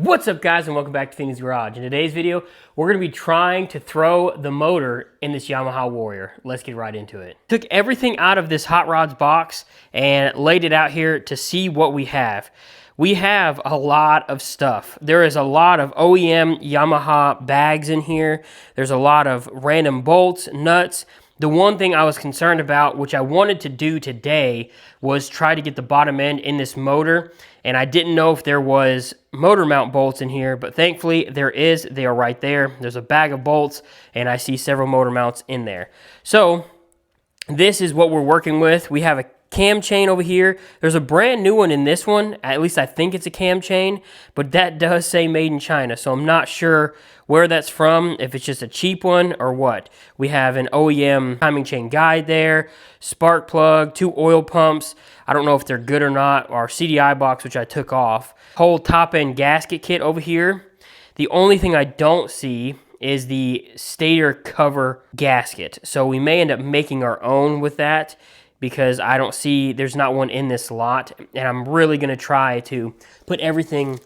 What's up, guys, and welcome back to Phoenix Garage. In today's video, we're going to be trying to throw the motor in this Yamaha Warrior. Let's get right into it. Took everything out of this Hot Rods box and laid it out here to see what we have. We have a lot of stuff. There is a lot of OEM Yamaha bags in here. There's a lot of random bolts, nuts. The one thing I was concerned about, which I wanted to do today, was try to get the bottom end in this motor, and I didn't know if there was motor mount bolts in here, but thankfully there is. They are right there. There's a bag of bolts, and I see several motor mounts in there. So this is what we're working with. We have a cam chain over here. There's a brand new one in this one. At least I think it's a cam chain, but that does say made in China, so I'm not sure where that's from, if it's just a cheap one or what. We have an OEM timing chain guide there, spark plug, 2 oil pumps. I don't know if they're good or not. Our CDI box, which I took off. Whole top end gasket kit over here. The only thing I don't see is the Stator cover gasket. So we may end up making our own with that, because I don't see, there's not one in this lot, and I'm really going to try to put everything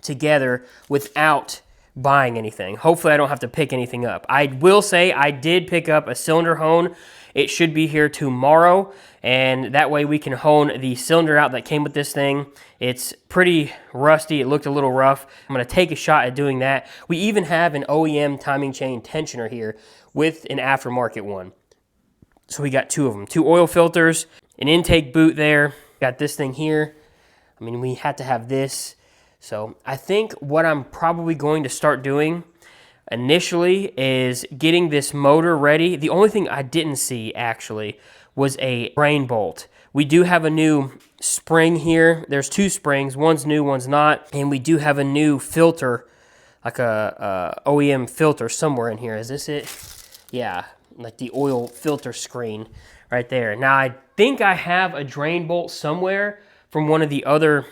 together without buying anything. Hopefully I don't have to pick anything up. I will say I did pick up a cylinder hone. It should be here tomorrow, and that way we can hone the cylinder out that came with this thing. It's pretty rusty. It looked a little rough. I'm going to take a shot at doing that. We even have an OEM timing chain tensioner here with an aftermarket one. So we got 2 of them, 2 oil filters, an intake boot there. Got this thing here. I mean, we had to have this. So I think what I'm probably going to start doing initially is getting this motor ready. The only thing I didn't see actually was a drain bolt. We do have a new spring here. There's 2 springs, one's new, one's not. And we do have a new filter, like a OEM filter somewhere in here. Is this it? Yeah. Like the oil filter screen right there. Now I think I have a drain bolt somewhere from one of the other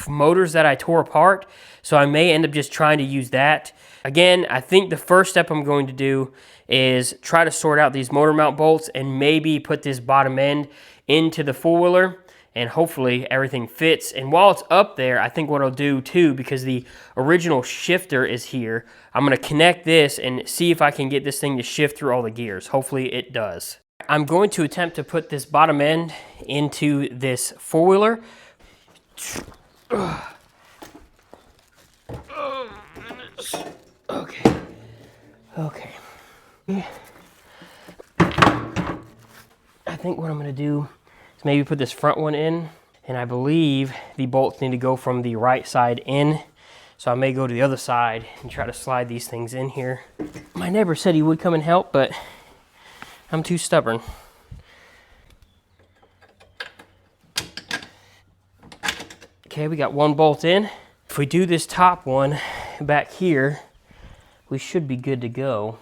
motors that I tore apart, so I may end up just trying to use that. Again, I think the first step I'm going to do is try to sort out these motor mount bolts and maybe put this bottom end into the four-wheeler, and hopefully everything fits. And while it's up there, I think what I'll do too, because the original shifter is here, I'm going to connect this and see if I can get this thing to shift through all the gears. Hopefully it does. I'm going to attempt to put this bottom end into this four-wheeler. Okay. I think what I'm going to do is maybe put this front one in, and I believe the bolts need to go from the right side in, so I may go to the other side and try to slide these things in here. My neighbor said he would come and help, but I'm too stubborn. Okay, we got 1 bolt in. If we do this top one back here, we should be good to go.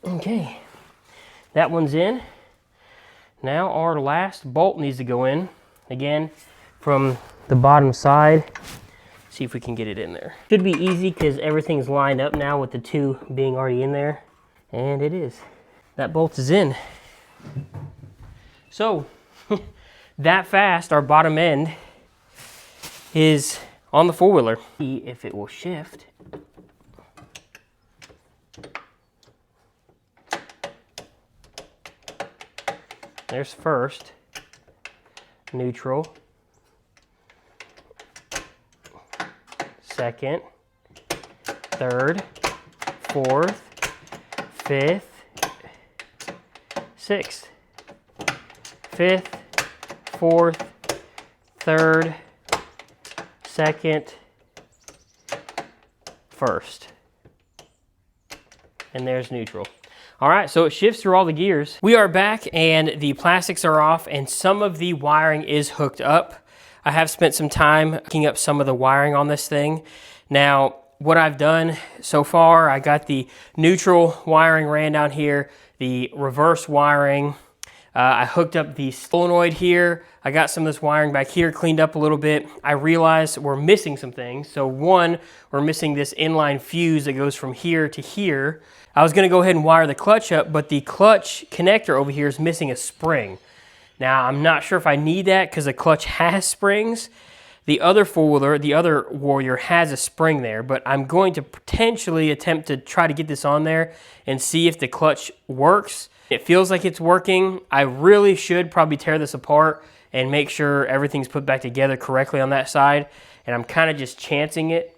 Okay, that one's in. Now our last bolt needs to go in, again, from the bottom side. See if we can get it in there. Should be easy because everything's lined up now with the 2 being already in there, and it is. That bolt is in. So, that fast, our bottom end is on the four-wheeler. See if it will shift. There's first, neutral, second, third, fourth, fifth, sixth, fifth, fourth, third, second, first. And there's neutral. All right, so it shifts through all the gears. We are back and the plastics are off and some of the wiring is hooked up. I have spent some time hooking up some of the wiring on this thing. Now, what I've done so far, I got the neutral wiring ran down here, the reverse wiring. I hooked up the solenoid here. I got some of this wiring back here cleaned up a little bit. I realized we're missing some things. So one, we're missing this inline fuse that goes from here to here. I was gonna go ahead and wire the clutch up, but the clutch connector over here is missing a spring. Now, I'm not sure if I need that because the clutch has springs. The other four-wheeler, the other Warrior, has a spring there, but I'm going to potentially attempt to try to get this on there and see if the clutch works. It feels like it's working. I really should probably tear this apart and make sure everything's put back together correctly on that side, and I'm kind of just chancing it,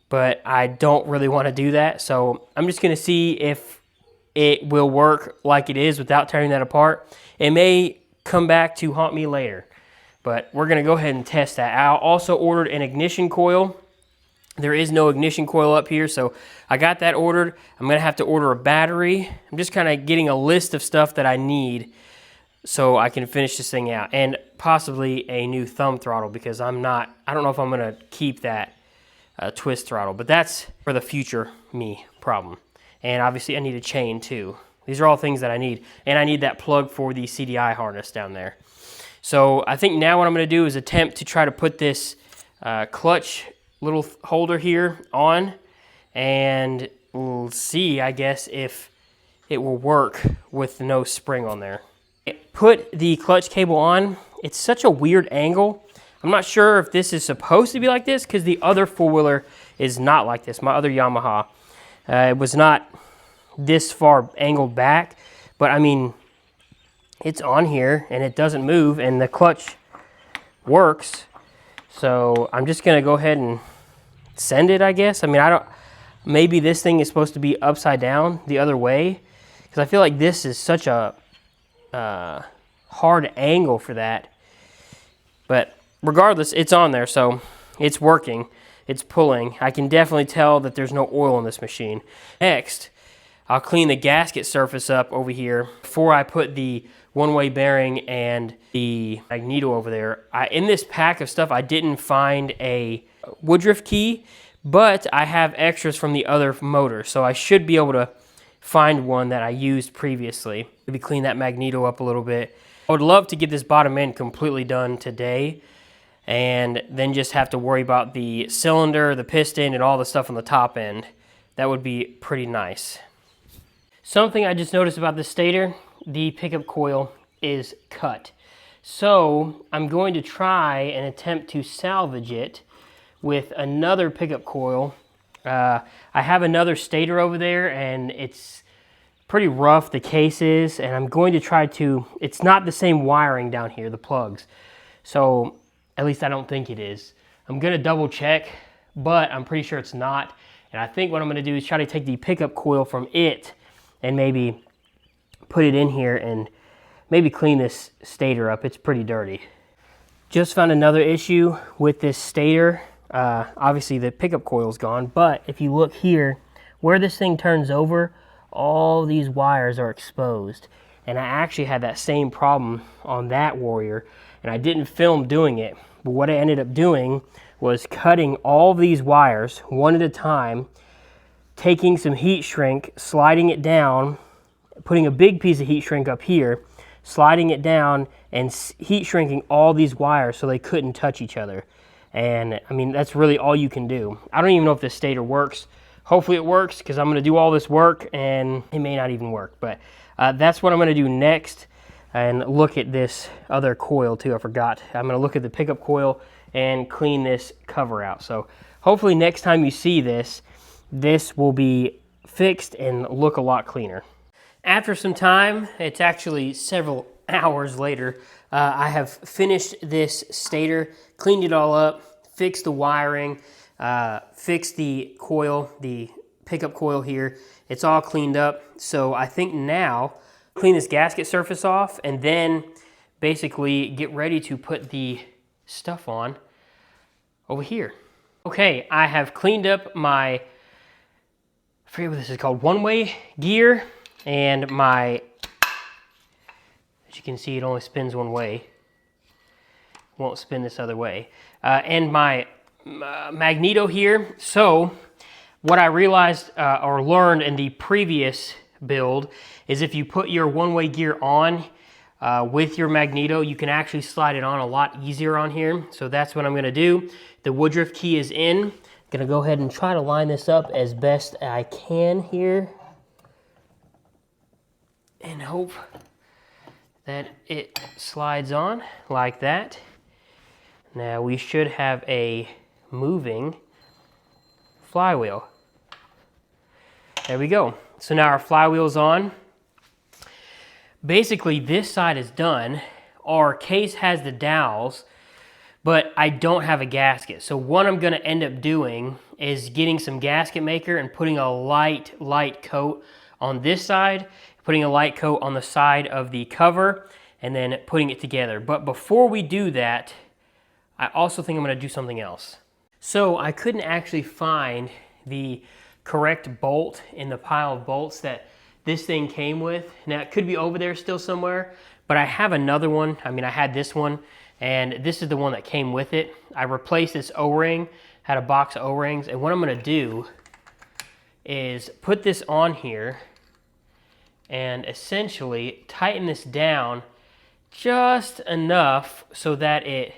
but I don't really want to do that, so I'm just going to see if it will work like it is without tearing that apart. It may come back to haunt me later. But we're going to go ahead and test that. I also ordered an ignition coil. There is no ignition coil up here, so I got that ordered. I'm going to have to order a battery. I'm just kind of getting a list of stuff that I need so I can finish this thing out. And possibly a new thumb throttle because I don't know if I'm going to keep that twist throttle. But that's for the future me problem. And obviously I need a chain too. These are all things that I need. And I need that plug for the CDI harness down there. So I think now what I'm going to do is attempt to try to put this clutch little holder here on, and we'll see, I guess, if it will work with no spring on there. Put the clutch cable on. It's such a weird angle. I'm not sure if this is supposed to be like this because the other four-wheeler is not like this. My other Yamaha, it was not this far angled back, but I mean, it's on here and it doesn't move and the clutch works. So I'm just gonna go ahead and send it, I guess. I mean, maybe this thing is supposed to be upside down the other way because I feel like this is such a hard angle for that. But regardless, it's on there, so it's working. It's pulling. I can definitely tell that there's no oil in this machine. Next, I'll clean the gasket surface up over here before I put the one-way bearing and the Magneto over there. In this pack of stuff, I didn't find a Woodruff key, but I have extras from the other motor, so I should be able to find one that I used previously. Maybe clean that Magneto up a little bit. I would love to get this bottom end completely done today, and then just have to worry about the cylinder, the piston, and all the stuff on the top end. That would be pretty nice. Something I just noticed about the Stator, the pickup coil is cut. So I'm going to try and attempt to salvage it with another pickup coil. I have another Stator over there and it's pretty rough, the case is, and I'm going to try to, it's not the same wiring down here, the plugs. So at least I don't think it is. I'm gonna double check, but I'm pretty sure it's not. And I think what I'm gonna do is try to take the pickup coil from it and maybe put it in here and maybe clean this Stator up. It's pretty dirty. Just found another issue with this Stator. Obviously the pickup coil's gone, but if you look here, where this thing turns over, all these wires are exposed. And I actually had that same problem on that Warrior, and I didn't film doing it. But what I ended up doing was cutting all these wires one at a time, taking some heat shrink, sliding it down, putting a big piece of heat shrink up here, sliding it down, and heat shrinking all these wires so they couldn't touch each other. And I mean, that's really all you can do. I don't even know if this Stator works. Hopefully it works because I'm going to do all this work and it may not even work. But that's what I'm going to do next, and look at this other coil too. I forgot. I'm going to look at the pickup coil and clean this cover out. So hopefully next time you see this, this will be fixed and look a lot cleaner. After some time, it's actually several hours later, I have finished this Stator, cleaned it all up, fixed the wiring, fixed the coil, the pickup coil here. It's all cleaned up. So I think now, clean this gasket surface off and then basically get ready to put the stuff on over here. Okay, I have cleaned up my, I forget what this is called, one-way gear, and my, as you can see, it only spins one way. Won't spin this other way. And my Magneto here. So what I realized or learned in the previous build is if you put your one-way gear on with your Magneto, you can actually slide it on a lot easier on here. So that's what I'm gonna do. The Woodruff key is in. I'm gonna go ahead and try to line this up as best I can here, and hope that it slides on like that. Now we should have a moving flywheel. There we go. So now our flywheel's on. Basically this side is done. Our case has the dowels, but I don't have a gasket. So what I'm gonna end up doing is getting some gasket maker and putting a light coat on this side, putting a light coat on the side of the cover, and then putting it together. But before we do that, I also think I'm gonna do something else. So I couldn't actually find the correct bolt in the pile of bolts that this thing came with. Now it could be over there still somewhere, but I have another one. I mean, I had this one, and this is the one that came with it. I replaced this O-ring, had a box of O-rings, and what I'm gonna do is put this on here and essentially tighten this down just enough so that it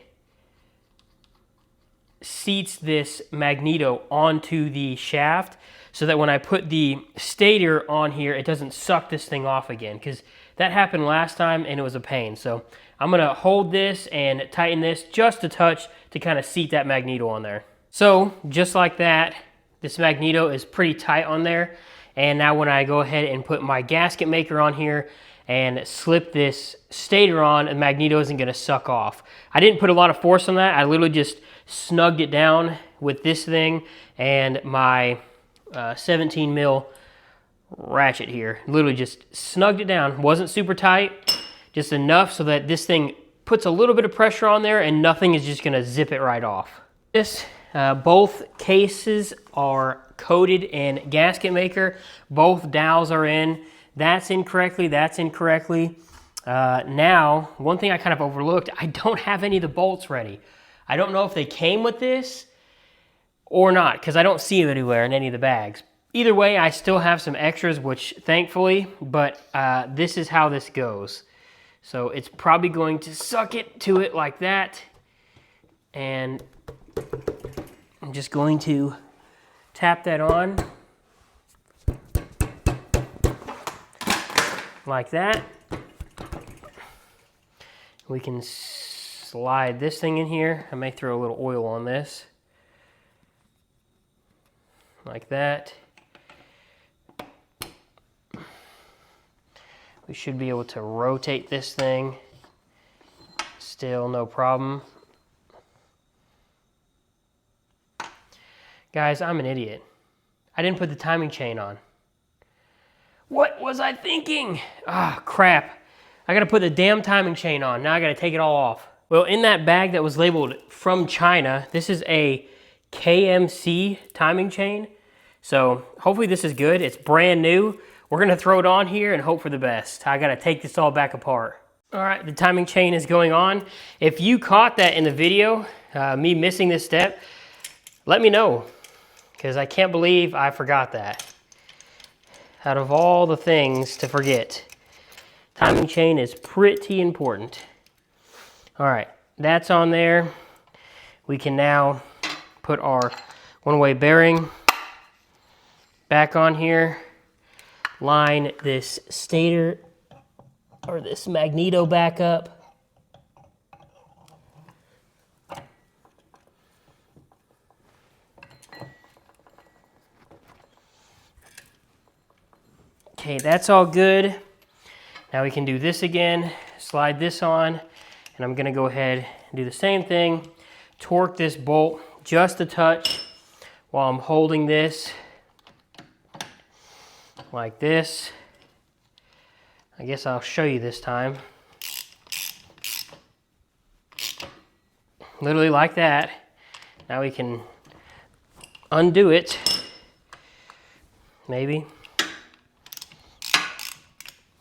seats this Magneto onto the shaft, so that when I put the stator on here, it doesn't suck this thing off again, because that happened last time and it was a pain. So I'm gonna hold this and tighten this just a touch to kind of seat that Magneto on there. So just like that, this Magneto is pretty tight on there. And now when I go ahead and put my gasket maker on here and slip this stator on, the Magneto isn't gonna suck off. I didn't put a lot of force on that. I literally just snugged it down with this thing and my 17 mil ratchet here. Literally just snugged it down. Wasn't super tight, just enough so that this thing puts a little bit of pressure on there and nothing is just gonna zip it right off. Both cases are coated in gasket maker. Both dowels are in. That's in correctly, that's in correctly. Now, one thing I kind of overlooked, I don't have any of the bolts ready. I don't know if they came with this or not, because I don't see them anywhere in any of the bags. Either way, I still have some extras, which thankfully, but this is how this goes. So it's probably going to suck it to it like that. And I'm just going to tap that on like that. We can slide this thing in here. I may throw a little oil on this. Like that. We should be able to rotate this thing. Still no problem. Guys, I'm an idiot. I didn't put the timing chain on. What was I thinking? Ah, crap. I gotta put the damn timing chain on. Now I gotta take it all off. Well, in that bag that was labeled from China, this is a KMC timing chain. So hopefully this is good. It's brand new. We're gonna throw it on here and hope for the best. I gotta take this all back apart. All right, the timing chain is going on. If you caught that in the video, me missing this step, let me know, because I can't believe I forgot that. Out of all the things to forget, timing chain is pretty important. All right, that's on there. We can now put our one-way bearing back on here. Line this stator or this Magneto back up. Okay, that's all good. Now we can do this again, slide this on, and I'm gonna go ahead and do the same thing. Torque this bolt just a touch while I'm holding this like this. I guess I'll show you this time. Literally like that. Now we can undo it, maybe.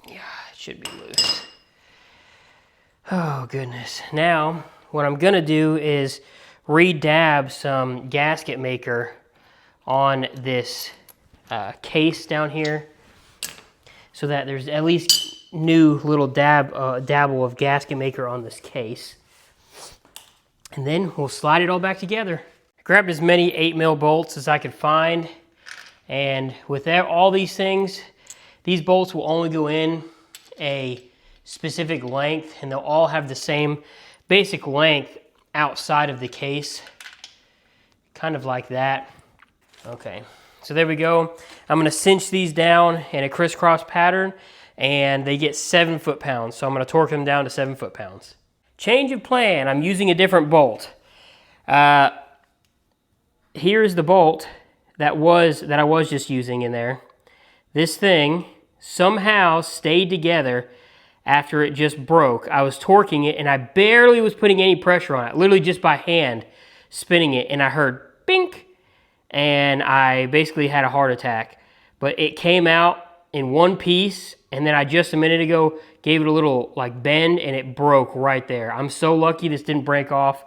Yeah, it should be loose. Oh goodness. Now, what I'm gonna do is re-dab some gasket maker on this case down here, so that there's at least new little dabble of gasket maker on this case. And then we'll slide it all back together. I grabbed as many 8mm bolts as I could find, and with all these things, these bolts will only go in a specific length, and they'll all have the same basic length outside of the case, kind of like that. Okay, so there we go. I'm gonna cinch these down in a crisscross pattern, and they get 7 foot-pounds. So I'm gonna torque them down to 7 foot-pounds. Change of plan, I'm using a different bolt. Here's the bolt that I was just using in there. This thing somehow stayed together after it just broke. I was torquing it and I barely was putting any pressure on it, literally just by hand spinning it, and I heard bink, and I basically had a heart attack. But it came out in one piece, and then I just a minute ago gave it a little like bend and it broke right there. I'm so lucky this didn't break off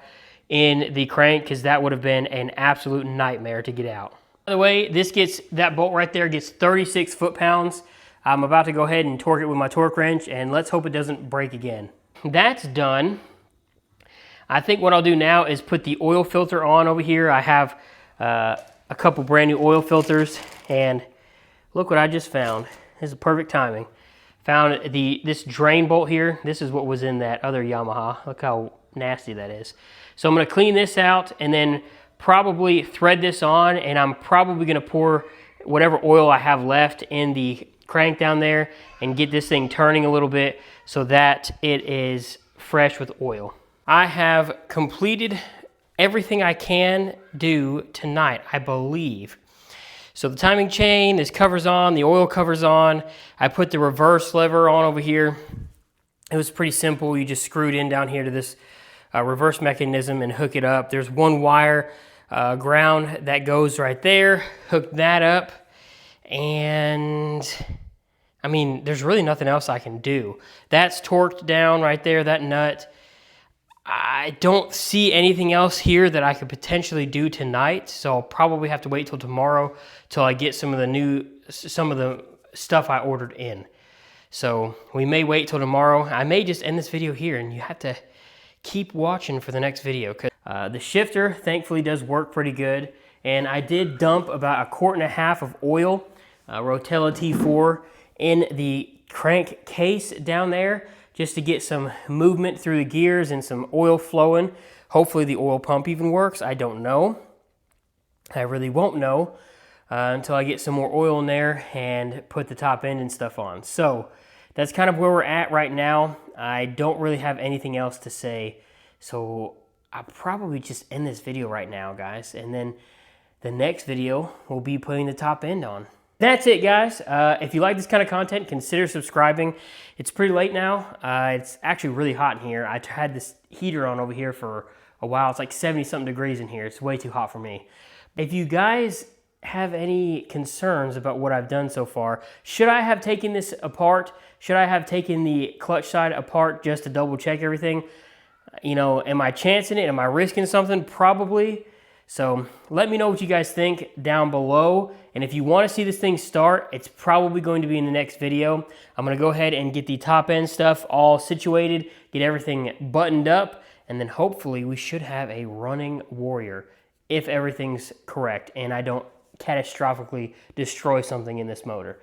in the crank, because that would have been an absolute nightmare to get out. By the way, that bolt right there gets 36 foot-pounds. I'm about to go ahead and torque it with my torque wrench, and let's hope it doesn't break again. That's done. I think what I'll do now is put the oil filter on over here. I have a couple brand new oil filters, and look what I just found. This is perfect timing. Found this drain bolt here. This is what was in that other Yamaha. Look how nasty that is. So I'm gonna clean this out and then probably thread this on, and I'm probably gonna pour whatever oil I have left in the crank down there and get this thing turning a little bit so that it is fresh with oil. I have completed everything I can do tonight, I believe. So the timing chain, this cover's on, the oil cover's on. I put the reverse lever on over here. It was pretty simple. You just screw it in down here to this reverse mechanism and hook it up. There's one wire ground that goes right there. Hook that up, and I mean, there's really nothing else I can do. That's torqued down right there, that nut. I don't see anything else here that I could potentially do tonight, so I'll probably have to wait till tomorrow till I get some of the stuff I ordered in. So we may wait till tomorrow. I may just end this video here, and you have to keep watching for the next video. The shifter thankfully does work pretty good, and I did dump about 1.5 quarts of oil, Rotella T4, in the crank case down there, just to get some movement through the gears and some oil flowing. Hopefully the oil pump even works. I don't know. I really won't know until I get some more oil in there and put the top end and stuff on. So that's kind of where we're at right now. I don't really have anything else to say, so I'll probably just end this video right now, guys, and then the next video will be putting the top end on. That's it, guys. If you like this kind of content, consider subscribing. It's pretty late now. It's actually really hot in here. I had this heater on over here for a while. It's like 70-something degrees in here. It's way too hot for me. If you guys have any concerns about what I've done so far, should I have taken this apart? Should I have taken the clutch side apart just to double check everything? You know, am I chancing it? Am I risking something? Probably. So let me know what you guys think down below. And if you want to see this thing start, it's probably going to be in the next video. I'm going to go ahead and get the top end stuff all situated, get everything buttoned up, and then hopefully we should have a running Warrior if everything's correct and I don't catastrophically destroy something in this motor,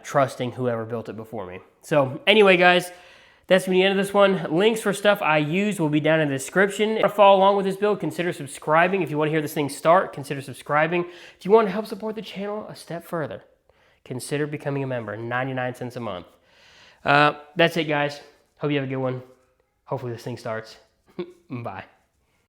trusting whoever built it before me. So anyway, guys, that's the end of this one. Links for stuff I use will be down in the description. If you want to follow along with this build, consider subscribing. If you want to hear this thing start, consider subscribing. If you want to help support the channel a step further, consider becoming a member, 99 cents a month. That's it, guys. Hope you have a good one. Hopefully this thing starts. Bye.